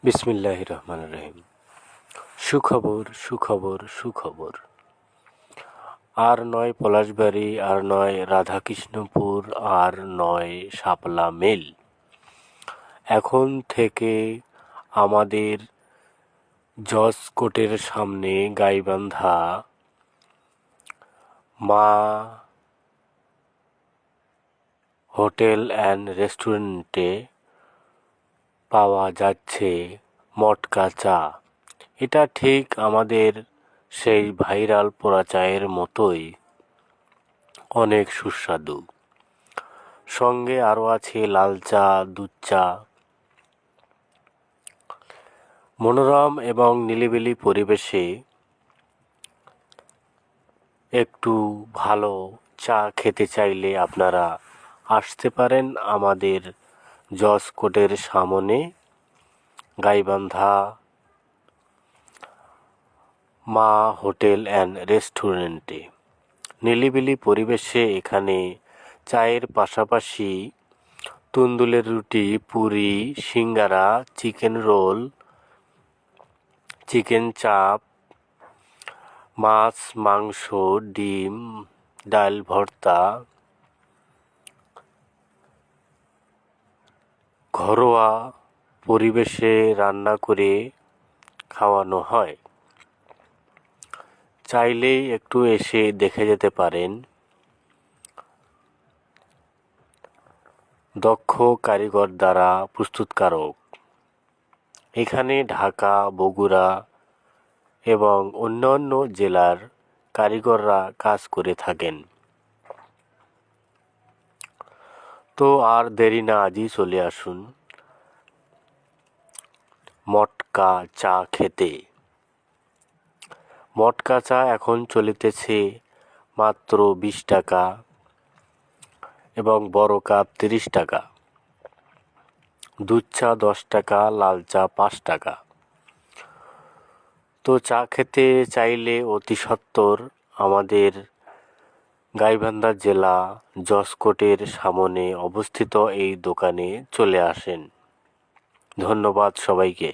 বিসমিল্লাহির রহমানির রহিম। সুখবর সুখবর সুখবর। আর নয় পলাশবাড়ি, আর নয় রাধাকৃষ্ণপুর, আর নয় শাপলা মিল। এখন থেকে আমাদের জজ কোর্টের সামনে গাইবান্ধা মা হোটেল অ্যান্ড রেস্টুরেন্টে পাওয়া যাচ্ছে মটকা চা। এটা ঠিক আমাদের সেই ভাইরাল পোড়া চায়ের মতোই অনেক সুস্বাদু। সঙ্গে আরও আছে লাল চা, দুধ চা। মনোরম এবং নিরিবিলি পরিবেশে একটু ভালো চা খেতে চাইলে আপনারা আসতে পারেন আমাদের জজ কোর্টের সামনে গাইবান্ধা মা হোটেল অ্যান্ড রেস্টুরেন্টে। নিরিবিলি পরিবেশে এখানে চায়ের পাশাপাশি তন্দুরের রুটি, পুরি, সিঙ্গারা, চিকেন রোল, চিকেন চাপ, মাছ, মাংস, ডিম, ডাল ভর্তা, ঘরোয়া পরিবেশে রান্না করে খাওয়ানো হয়। চাইলেই একটু এসে দেখে যেতে পারেন। দক্ষ কারিগর দ্বারা প্রস্তুতকারক। এখানে ঢাকা, বগুড়া এবং অন্যান্য জেলার কারিগররা কাজ করে থাকেন। তো আর দেরি না, আজই চলে আসুন মটকা চা খেতে। মটকা চা এখন চলিতেছে মাত্র 20 টাকা এবং বড় কাপ 30 টাকা। দুধ চা 10 টাকা, লাল চা 5 টাকা। তো চা খেতে চাইলে অতি সত্বর আমাদের গাইবান্ধা জেলা জজ কোর্টের সামনে অবস্থিত এই দোকানে চলে আসেন। ধন্যবাদ সবাইকে।